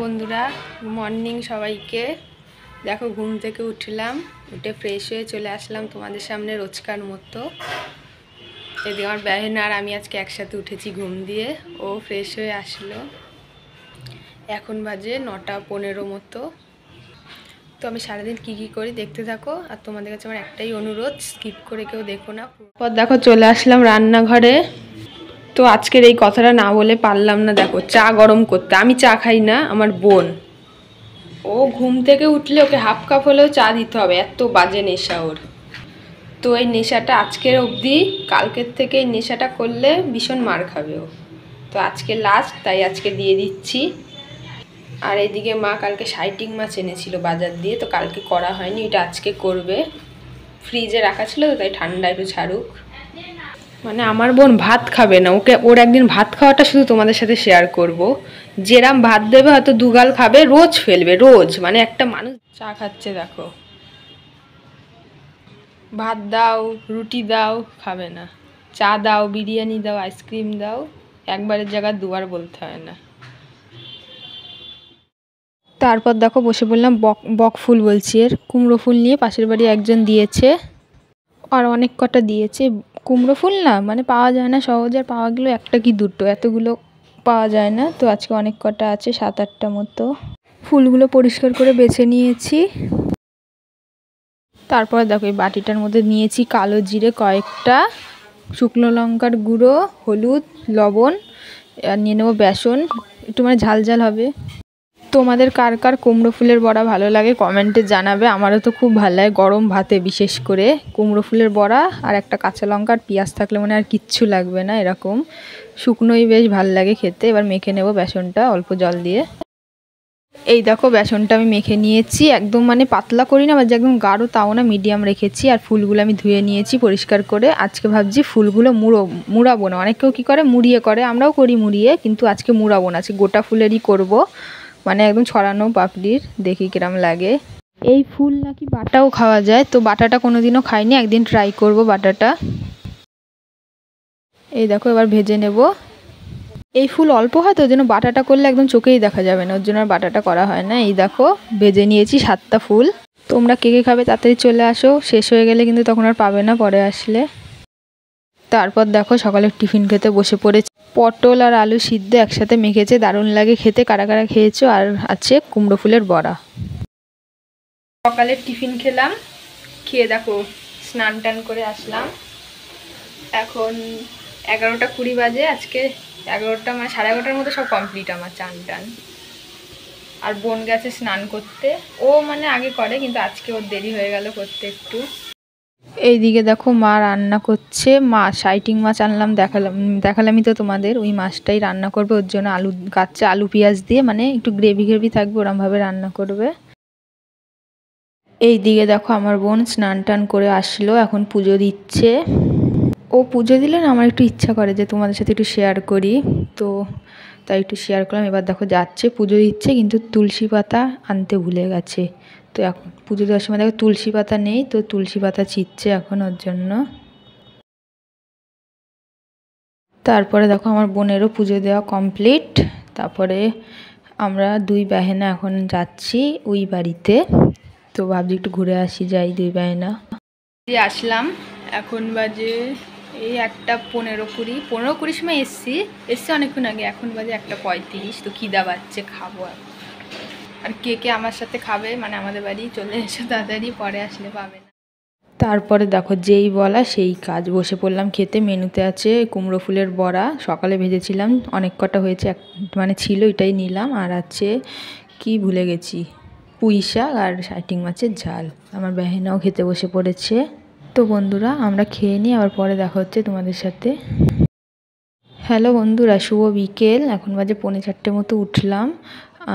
বন্ধুরা, মর্নিং সবাইকে। দেখো ঘুম থেকে উঠলাম, উঠে ফ্রেশ হয়ে চলে আসলাম তোমাদের সামনে রোজকার মতো। এদিকে আমার বেহেন আর আমি আজকে একসাথে উঠেছি ঘুম দিয়ে। ও ফ্রেশ হয়ে আসলো, এখন বাজে 9:15 মতো। তো আমি সারাদিন কী কী করি দেখতে থাকো, আর তোমাদের কাছে আমার একটাই অনুরোধ, স্কিপ করে কেউ দেখো না। পর দেখো চলে আসলাম রান্নাঘরে। তো আজকের এই কথাটা না বলে পারলাম না। দেখো চা গরম করতে, আমি চা খাই না, আমার বোন। ও ঘুম থেকে উঠলে ওকে হাফ কাপ হলেও চা দিতে হবে, এত বাজে নেশা ওর। তো এই নেশাটা আজকের অবধি, কালকের থেকে এই নেশাটা করলে ভীষণ মার খাবে ও। তো আজকে লাস্ট, তাই আজকে দিয়ে দিচ্ছি। আর এইদিকে মা কালকে সাইটিং মাছ এনেছিল বাজার দিয়ে, তো কালকে করা হয়নি, এটা আজকে করবে। ফ্রিজে রাখা ছিল তো, তাই ঠান্ডা একটু ছাড়ুক। মানে আমার বোন ভাত খাবে না, ওর একদিন ভাত খাওয়াটা শুধু তোমাদের সাথে শেয়ার করব। যেরাম ভাত দেবে হয়তো দুগাল খাবে, রোজ ফেলবে, রোজ। মানে একটা মানুষ চা খাচ্ছে দেখো, ভাত দাও, রুটি দাও, খাবে না। চা দাও, বিরিয়ানি দাও, আইসক্রিম দাও, একবারের জায়গায় দুবার বলতে হয় না। তারপর দেখো বসে বললাম বক ফুল বলছি, এর কুমড়ো ফুল নিয়ে পাশের বাড়ি একজন দিয়েছে, আর অনেক কটা দিয়েছে। কুমড়ো ফুল না মানে পাওয়া যায় না সহজে, আর পাওয়া গেলেও একটা কি দুটো, এতগুলো পাওয়া যায় না। তো আজকে অনেক কটা আছে, 7-8টা মতো। ফুলগুলো পরিষ্কার করে বেছে নিয়েছি। তারপর দেখো এই বাটিটার মধ্যে নিয়েছি কালো জিরে কয়েকটা, শুকনো লঙ্কার গুঁড়ো, হলুদ, লবণ, আর নিয়ে নেবো বেসন, একটু মানে ঝাল ঝাল হবে। তোমাদের কার কার কুমড়ো ফুলের বড়া ভালো লাগে কমেন্টে জানাবে। আমারও তো খুব ভালো লাগে, গরম ভাতে বিশেষ করে কুমড়ো ফুলের বড়া, আর একটা কাঁচা লঙ্কা আর পেঁয়াজ থাকলে মনে আর কিচ্ছু লাগবে না, এরকম শুকনোই বেশ ভালো লাগে খেতে। এবার মেখে নেব বেসনটা অল্প জল দিয়ে। এই দেখো বেসনটা আমি মেখে নিয়েছি, একদম মানে পাতলা করি না, বা যে একদম গাঢ় তাও না, মিডিয়াম রেখেছি। আর ফুলগুলো আমি ধুয়ে নিয়েছি পরিষ্কার করে। আজকে ভাবছি ফুলগুলো মুড়াবো না, অনেকেও কী করে মুড়িয়ে করে, আমরাও করি মুড়িয়ে, কিন্তু আজকে মুড়াবো না, আজকে গোটা ফুলেরই করব, মানে একদম ছড়ানো পাপড়ির। দেখি কিরম লাগে। এই ফুল নাকি বাটাও খাওয়া যায়, তো বাটাটা কোনোদিনও খাইনি, একদিন ট্রাই করব বাটাটা। এই দেখো এবার ভেজে নেব। এই ফুল অল্প হয় তো, ওই জন্য বাটাটা করলে একদম চোখেই দেখা যাবে না, ওর জন্য আর বাটাটা করা হয় না। এই দেখো ভেজে নিয়েছি 7টা ফুল। তোমরা কে কে খাবে তাড়াতাড়ি চলে আসো, শেষ হয়ে গেলে কিন্তু তখন আর পাবে না পরে আসলে। তারপর দেখো সকালে টিফিন খেতে বসে পড়েছি। পটল আর আলু সিদ্ধ একসাথে মেখেছে, দারুণ লাগে খেতে, কারা কারা খেয়েছো। আর আছে কুমড়ো ফুলের বড়া। সকালের টিফিন খেলাম, খেয়ে দেখো স্নান টান করে আসলাম। এখন 11:20 বাজে। আজকে 11টা মানে 11:30 মতো সব কমপ্লিট আমার চান টান। আর বোন গেছে স্নান করতে, ও মানে আগে করে, কিন্তু আজকে ওর দেরি হয়ে গেল করতে একটু। এইদিকে দেখো মা রান্না করছে, সাইটিং মাছ আনলাম, দেখালামই তো তোমাদের, ওই মাছটাই রান্না করবে। ওর জন্য আলু কাচ্চা, আলু পেঁয়াজ দিয়ে, মানে একটু গ্রেভি গ্রেভি থাকবে, ওরমভাবে রান্না করবে। এইদিকে দেখো আমার বোন স্নান টান করে আসলো, এখন পুজো দিচ্ছে। ও পুজো দিলে না আমার একটু ইচ্ছা করে যে তোমাদের সাথে একটু শেয়ার করি, তো তাই একটু শেয়ার করলাম। এবার দেখো যাচ্ছে পুজো দিচ্ছে, কিন্তু তুলসী পাতা আনতে ভুলে গেছে। তো এখন পুজো দেওয়ার সময় দেখো তুলসী পাতা নেই, তো তুলসী পাতা ছিঁড়ছে এখন ওর জন্য। তারপরে দেখো আমার বোনেরও পুজো দেওয়া কমপ্লিট। তারপরে আমরা দুই বাহেনা এখন যাচ্ছি ওই বাড়িতে, তো ভাবছি একটু ঘুরে আসি, যাই দুই বাহেনা। আসলাম, এখন বাজে এই 1:15-20 সময় এসছি অনেকক্ষণ আগে, এখন বাজে 1:35। তো খিদা পাচ্ছে, খাবো। আর কে কে আমার সাথে খাবে, মানে আমাদের বাড়ি চলে এসো তাড়াতাড়ি, পরে আসলে পাবে না। তারপরে দেখো যেই বলা সেই কাজ, বসে পড়লাম খেতে। মেনুতে আছে কুমড়ো ফুলের বড়া, সকালে ভেজেছিলাম, অনেক কটা হয়েছে, মানে ছিল এটাই নিলাম। আর আছে কি ভুলে গেছি, পুঁই শাক আর সাইটিং মাছের ঝাল। আমার বেহেনাও খেতে বসে পড়েছে। তো বন্ধুরা আমরা খেয়ে নিই, আবার পরে দেখা হচ্ছে তোমাদের সাথে। হ্যালো বন্ধুরা, শুভ বিকেল। এখন বাজে 3:45 মতো উঠলাম।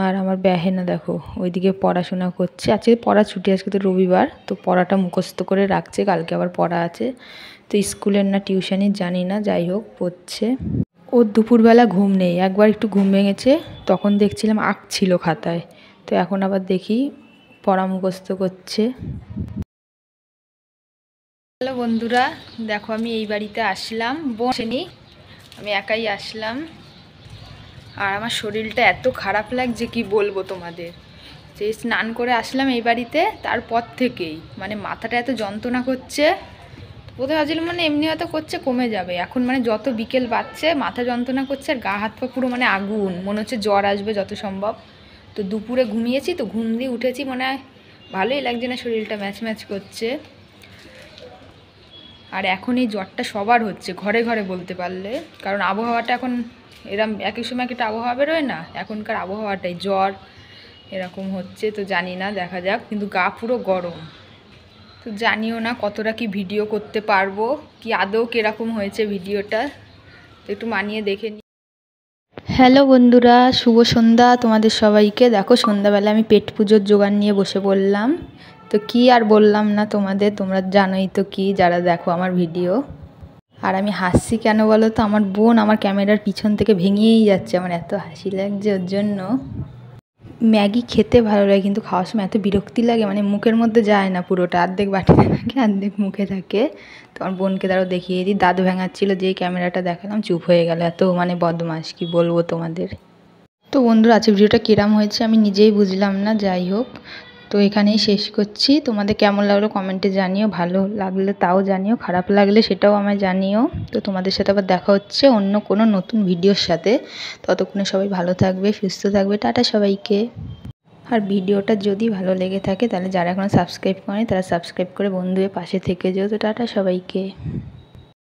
আর আমার বেহেনা দেখো ওইদিকে পড়াশোনা করছে, আজকে পড়া ছুটি, আজকে তো রবিবার, তো পড়াটা মুখস্থ করে রাখছে, কালকে আবার পড়া আছে। তো স্কুলের না টিউশনই জানি না, যাই হোক পড়ছে। ওর দুপুরবেলা ঘুম নেই, একবার একটু ঘুম ভেঙেছে, তখন দেখছিলাম আঁকছিল খাতায়, তো এখন আবার দেখি পড়া মুখস্থ করছে। হ্যালো বন্ধুরা, দেখো আমি এই বাড়িতে আসলাম, বসেনি, আমি একাই আসলাম। আর আমার শরীরটা এত খারাপ লাগছে কি বলবো তোমাদের। যে স্নান করে আসলাম এই বাড়িতে, তারপর থেকেই মানে মাথাটা এত যন্ত্রণা করছে। প্রথমে ভাবছিলাম মানে এমনি হয়তো করছে, কমে যাবে, এখন মানে যত বিকেল বাজছে মাথা যন্ত্রণা করছে আর গা হাত পা পুরো মানে আগুন, মনে হচ্ছে জ্বর আসবে যত সম্ভব। তো দুপুরে ঘুমিয়েছি, তো ঘুম দিয়ে উঠেছি, মনে হয় ভালোই লাগছে না, শরীরটা ম্যাচ ম্যাচ করছে। আর এখন এই জ্বরটা সবার হচ্ছে, ঘরে ঘরে বলতে পারলে, কারণ আবহাওয়াটা এখন এরম একই সময় একটা আবহাওয়া বেরোয় না, এখনকার আবহাওয়াটাই জ্বর এরকম হচ্ছে। তো জানি না, দেখা যাক, কিন্তু গা পুরো গরম। তো জানিও না কতটা কি ভিডিও করতে পারবো, কি আদৌ কীরকম হয়েছে ভিডিওটা, তো একটু মানিয়ে দেখে নিই। হ্যালো বন্ধুরা, শুভ সন্ধ্যা তোমাদের সবাইকে। দেখো সন্ধ্যাবেলা আমি পেট পুজোর জোগাড় নিয়ে বসে পড়লাম। তো কি আর বললাম না তোমাদের, তোমরা জানোই তো কি, যারা দেখো আমার ভিডিও। আর আমি হাসছি কেন বলো তো, আমার বোন আমার ক্যামেরার পিছন থেকে ভেঙেই যাচ্ছে, আমার এত হাসি লাগছে ওর জন্য। ম্যাগি খেতে ভালো লাগে, কিন্তু খাওয়ার সময় এত বিরক্তি লাগে, মানে মুখের মধ্যে যায় না পুরোটা, অর্ধেক বাটিতে থাকে অর্ধেক মুখে থাকে। তো আমার বোনকে তারও দেখিয়ে দিই, দাঁত ভেঙাচ্ছিলো, যেই ক্যামেরাটা দেখালাম চুপ হয়ে গেল, এত মানে বদমাশ কি বলবো তোমাদের। তো বন্ধুরা আজকে ভিডিওটা কিরাম হয়েছে আমি নিজেই বুঝলাম না, যাই হোক। তো এখানেই শেষ করছি। তোমাদের কেমন লাগলো কমেন্টে জানিও, ভালো লাগলে তাও জানিও, খারাপ লাগলে সেটাও আমায় জানিও। তো তোমাদের সাথে আবার দেখা হচ্ছে অন্য কোনো নতুন ভিডিওর সাথে। ততক্ষণে সবাই ভালো থাকবে, সুস্থ থাকবে, টাটা সবাইকে। আর ভিডিওটা যদি ভালো লেগে থাকে তাহলে যারা এখনও সাবস্ক্রাইব করেনি তারা সাবস্ক্রাইব করে বন্ধু হয়ে পাশে থেকে যেও। তো টাটা সবাইকে।